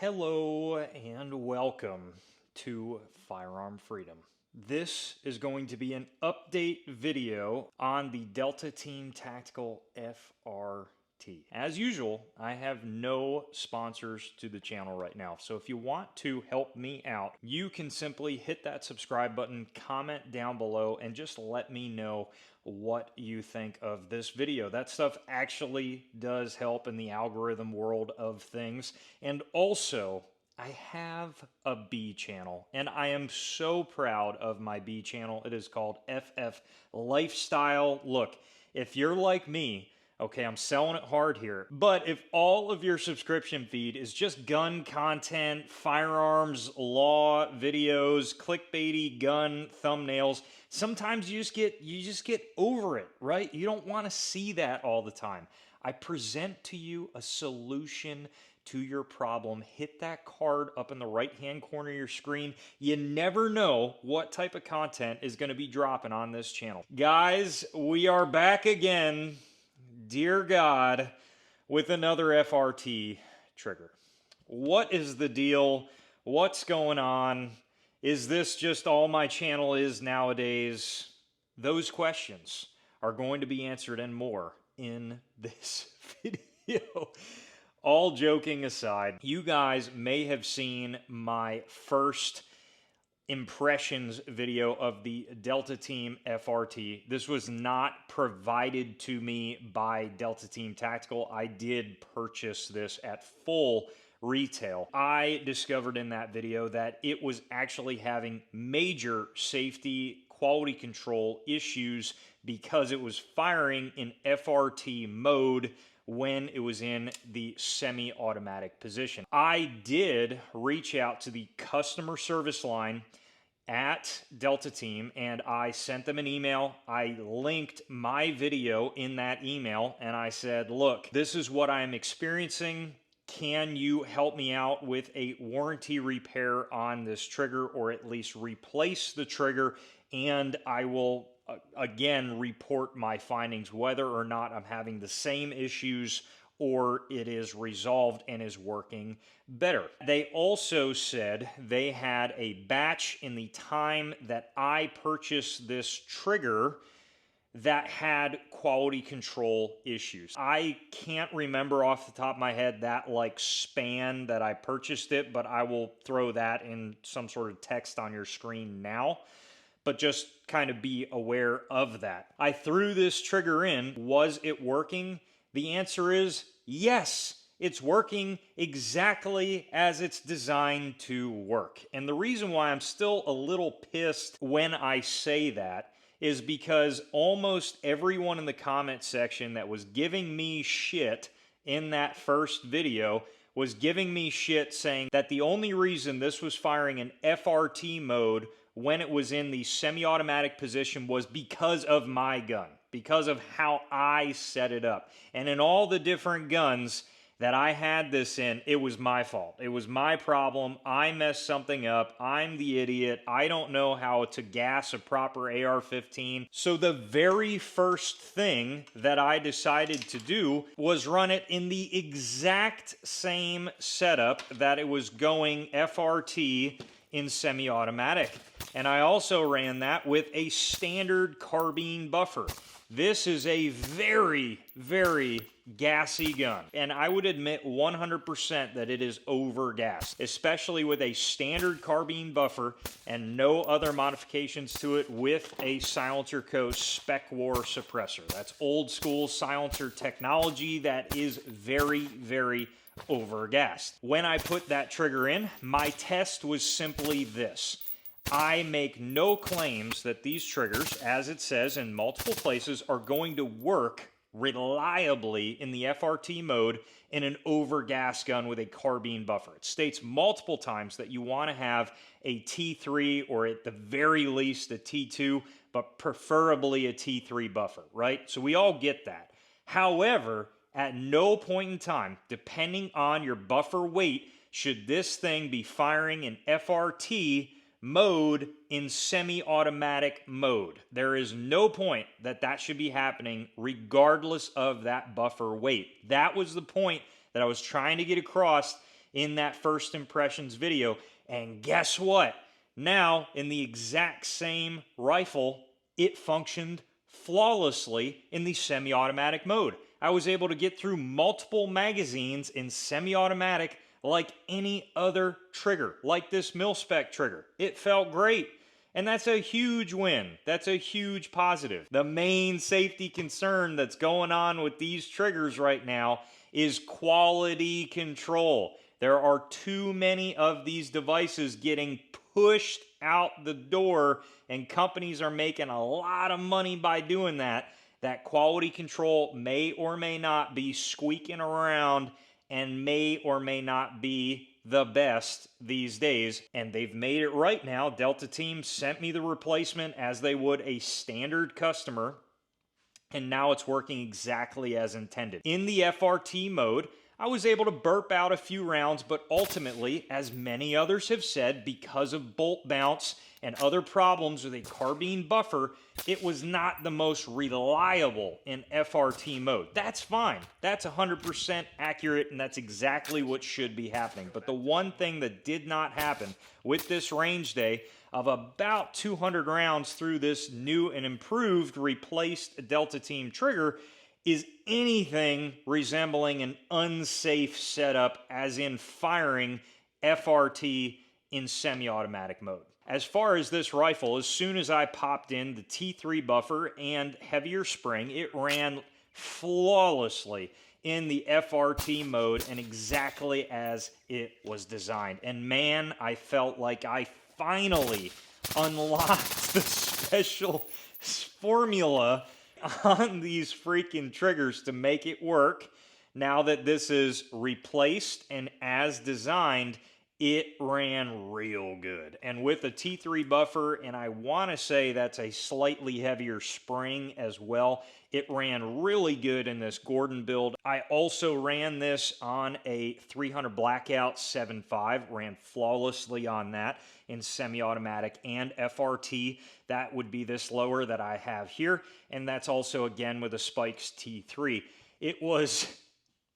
Hello and welcome to Firearm Freedom. This is going to be an update video on the Delta Team Tactical FRT. As usual, I have no sponsors to the channel right now, so if you want to help me out, you can simply hit that subscribe button, comment down below, and just let me know what you think of this video. That stuff actually does help in the algorithm world of things. And also, I have a B channel, and I am so proud of my B channel. It is called FF Lifestyle. Look, if you're like me, okay, I'm selling it hard here, but if all of your subscription feed is just gun content, firearms, law videos, clickbaity gun thumbnails, sometimes you just get over it, right? You don't want to see that all the time. I present to you a solution to your problem. Hit that card up in the right-hand corner of your screen. You never know what type of content is going to be dropping on this channel. Guys, we are back again, dear God, with another FRT trigger. What is the deal? What's going on? Is this just all my channel is nowadays? Those questions are going to be answered and more in this video. All joking aside, you guys may have seen my first impressions video of the Delta Team FRT. This was not provided to me by Delta Team Tactical. I did purchase this at full retail. I discovered in that video that it was actually having major safety quality control issues because it was firing in FRT mode when it was in the semi-automatic position. I did reach out to the customer service line at Delta Team and I sent them an email. I linked my video in that email and I said, look, this is what I'm experiencing. Can you help me out with a warranty repair on this trigger, or at least replace the trigger, and I will again report my findings, whether or not I'm having the same issues or it is resolved and is working better. They also said they had a batch in the time that I purchased this trigger that had quality control issues. I can't remember off the top of my head that span that I purchased it, but I will throw that in some sort of text on your screen now. But just kind of be aware of that. I threw this trigger in. Was it working? The answer is yes. It's working exactly as it's designed to work. And the reason why I'm still a little pissed when I say that is because almost everyone in the comment section that was giving me shit in that first video was giving me shit saying that the only reason this was firing in FRT mode when it was in the semi-automatic position was because of my gun, because of how I set it up. And in all the different guns that I had this in, it was my fault. It was my problem. I messed something up. I'm the idiot. I don't know how to gas a proper AR-15. So the very first thing that I decided to do was run it in the exact same setup that it was going FRT in semi-automatic. And I also ran that with a standard carbine buffer. This is a very, very gassy gun. And I would admit 100% that it is over-gassed, especially with a standard carbine buffer and no other modifications to it with a Silencer Co. Spec War suppressor. That's old school silencer technology that is very, very over-gassed. When I put that trigger in, my test was simply this. I make no claims that these triggers, as it says in multiple places, are going to work reliably in the FRT mode in an over-gas gun with a carbine buffer. It states multiple times that you want to have a T3 or at the very least a T2, but preferably a T3 buffer, right? So we all get that. However, at no point in time, depending on your buffer weight, should this thing be firing in FRT mode in semi-automatic mode. There is no point that that should be happening regardless of that buffer weight. That was the point that I was trying to get across in that first impressions video. And guess what? Now, in the exact same rifle, it functioned flawlessly in the semi-automatic mode. I was able to get through multiple magazines in semi-automatic like any other trigger, like this mil-spec trigger. It felt great. And that's a huge win. That's a huge positive. The main safety concern that's going on with these triggers right now is quality control. There are too many of these devices getting pushed out the door, and companies are making a lot of money by doing that. That quality control may or may not be squeaking around and may or may not be the best these days, and they've made it right now. Delta Team sent me the replacement as they would a standard customer, and now it's working exactly as intended. In the FRT mode, I was able to burp out a few rounds, but ultimately, as many others have said, because of bolt bounce and other problems with a carbine buffer, it was not the most reliable in FRT mode. That's fine. That's 100% accurate, and that's exactly what should be happening. But the one thing that did not happen with this range day of about 200 rounds through this new and improved replaced Delta Team trigger is anything resembling an unsafe setup, as in firing FRT in semi-automatic mode. As far as this rifle, as soon as I popped in the T3 buffer and heavier spring, it ran flawlessly in the FRT mode and exactly as it was designed. And man, I felt like I finally unlocked the special formula on these freaking triggers to make it work. Now that this is replaced and as designed, it ran real good. And with a T3 buffer, and I want to say that's a slightly heavier spring as well, it ran really good in this Gordon build. I also ran this on a 300 Blackout 7.5, ran flawlessly on that in semi-automatic and FRT. That would be this lower that I have here, and that's also again with a Spikes T3. It was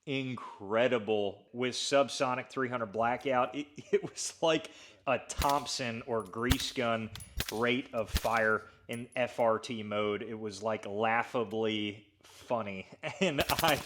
incredible with subsonic 300 Blackout. It was like a Thompson or grease gun rate of fire in FRT mode. It was like laughably funny, and I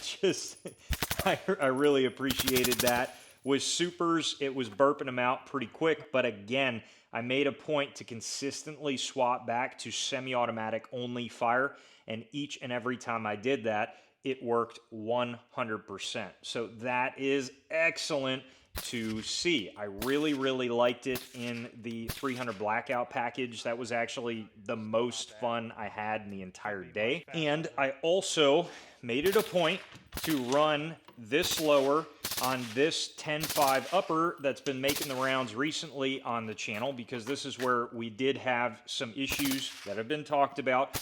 really appreciated that. With supers, it was burping them out pretty quick, but again, I made a point to consistently swap back to semi-automatic only fire, and each and every time I did that, it worked 100%. So that is excellent to see. I really, really liked it in the 300 Blackout package. That was actually the most fun I had in the entire day. And I also made it a point to run this lower on this 10.5 upper that's been making the rounds recently on the channel, because this is where we did have some issues that have been talked about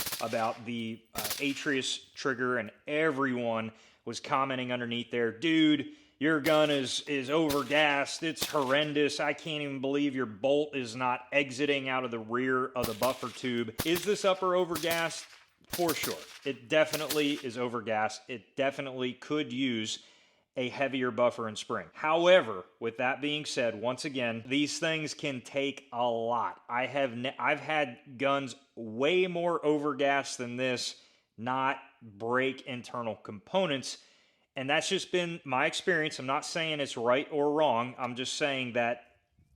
the Atrius trigger, and everyone was commenting underneath there, dude, your gun is overgassed, it's horrendous, I can't even believe your bolt is not exiting out of the rear of the buffer tube. Is this upper overgassed? For sure. It definitely is overgassed. It definitely could use a heavier buffer and spring. However, with that being said, once again, these things can take a lot. I've had guns way more overgassed than this not break internal components, and that's just been my experience. I'm not saying it's right or wrong. I'm just saying that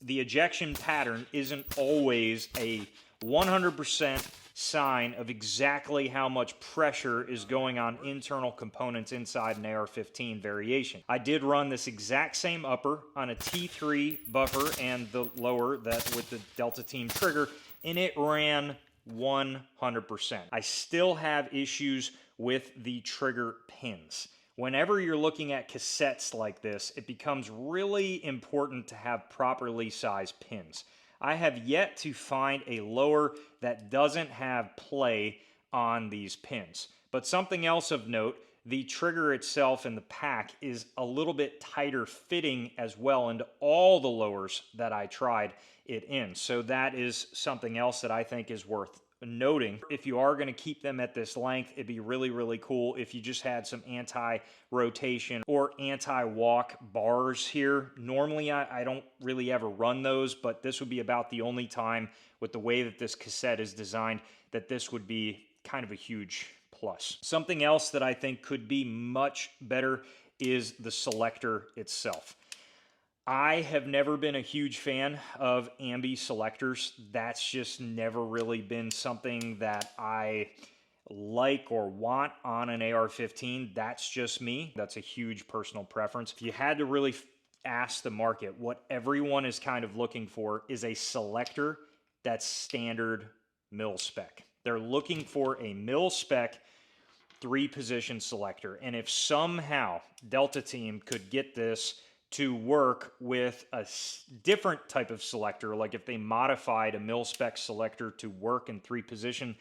the ejection pattern isn't always a 100% sign of exactly how much pressure is going on internal components inside an AR-15 variation. I did run this exact same upper on a T3 buffer and the lower that with the Delta Team trigger, and it ran 100%. I still have issues with the trigger pins. Whenever you're looking at cassettes like this, it becomes really important to have properly sized pins. I have yet to find a lower that doesn't have play on these pins. But something else of note, the trigger itself in the pack is a little bit tighter fitting as well into all the lowers that I tried it in. So that is something else that I think is worth noting. If you are going to keep them at this length, it'd be really, really cool if you just had some anti-rotation or anti-walk bars here. Normally, I don't really ever run those, but this would be about the only time with the way that this cassette is designed that this would be kind of a huge plus. Something else that I think could be much better is the selector itself. I have never been a huge fan of ambi selectors. That's just never really been something that I like or want on an AR-15. That's just me. That's a huge personal preference. If you had to really ask the market, what everyone is kind of looking for is a selector that's standard mil spec. They're looking for a mil spec 3-position selector. And if somehow Delta Team could get this to work with a different type of selector, like if they modified a mil-spec selector to work in 3-position,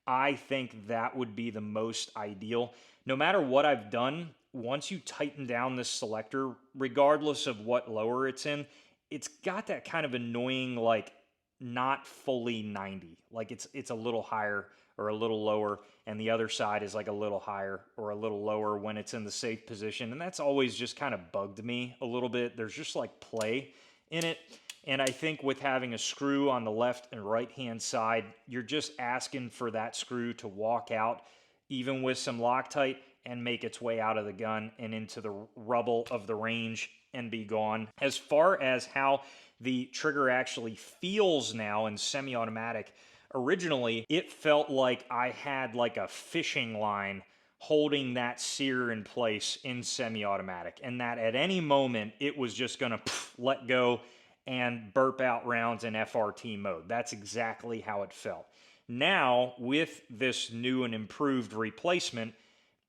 I think that would be the most ideal. No matter what I've done, once you tighten down this selector, regardless of what lower it's in, it's got that kind of annoying, like, not fully 90. Like it's a little higher or a little lower, and the other side is like a little higher or a little lower when it's in the safe position. And that's always just kind of bugged me a little bit. There's just like play in it. And I think with having a screw on the left and right hand side, you're just asking for that screw to walk out, even with some Loctite, and make its way out of the gun and into the rubble of the range and be gone. As far as how the trigger actually feels now in semi-automatic, originally, it felt like I had like a fishing line holding that sear in place in semi-automatic, and that at any moment it was just going to let go and burp out rounds in FRT mode. That's exactly how it felt. Now, with this new and improved replacement,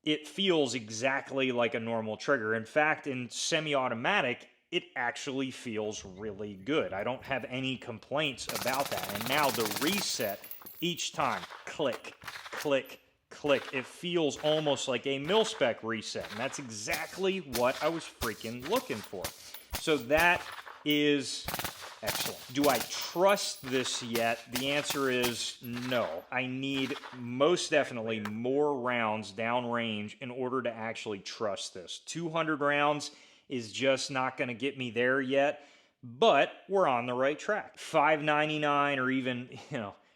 it feels exactly like a normal trigger. In fact, in semi-automatic, it actually feels really good. I don't have any complaints about that. And now the reset, each time, click, click, click. It feels almost like a mil-spec reset. And that's exactly what I was freaking looking for. So that is excellent. Do I trust this yet? The answer is no. I need most definitely more rounds downrange in order to actually trust this. 200 rounds is just not going to get me there yet, but we're on the right track. 599 or even,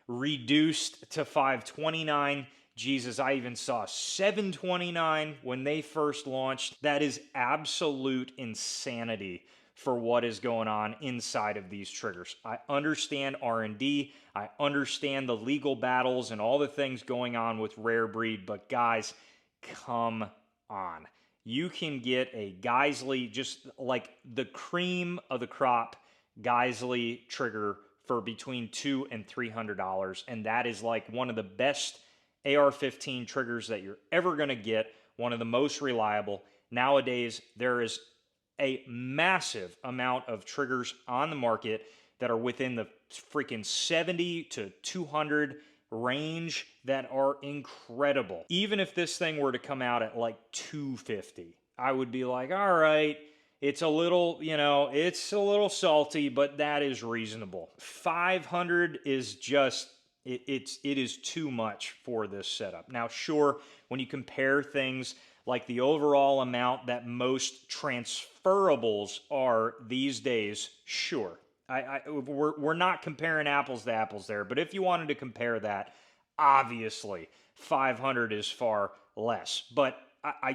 reduced to 529. Jesus, I even saw 729 when they first launched. That is absolute insanity for what is going on inside of these triggers. I understand R&D. I understand the legal battles and all the things going on with Rare Breed, but guys, come on. You can get a Geisley, just like the cream of the crop Geisley trigger for between $200 and $300, and that is like one of the best AR-15 triggers that you're ever going to get, one of the most reliable. Nowadays, there is a massive amount of triggers on the market that are within the freaking 70 to 200 range that are incredible. Even if this thing were to come out at like 250, I would be like, all right, it's a little, it's a little salty, but that is reasonable. 500 is just, it is too much for this setup. Now, sure, when you compare things like the overall amount that most transferables are these days, sure. We're not comparing apples to apples there, but if you wanted to compare that, obviously 500 is far less. But I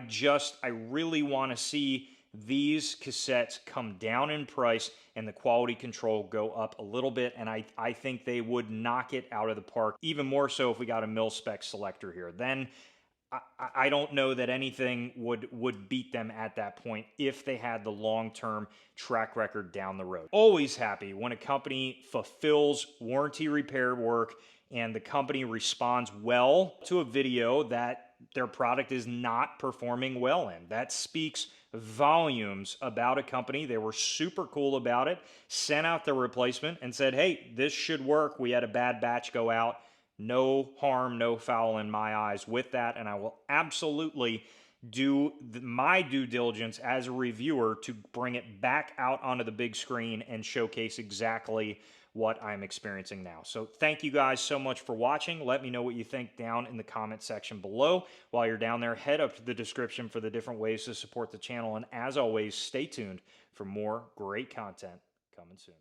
really want to see these cassettes come down in price and the quality control go up a little bit, and I think they would knock it out of the park, even more so if we got a mil-spec selector here. Then I don't know that anything would beat them at that point if they had the long-term track record down the road. Always happy when a company fulfills warranty repair work and the company responds well to a video that their product is not performing well in. That speaks volumes about a company. They were super cool about it, sent out the replacement and said, hey, this should work. We had a bad batch go out. No harm, no foul in my eyes with that, and I will absolutely do my due diligence as a reviewer to bring it back out onto the big screen and showcase exactly what I'm experiencing now. So thank you guys so much for watching. Let me know what you think down in the comment section below. While you're down there, head up to the description for the different ways to support the channel. And as always, stay tuned for more great content coming soon.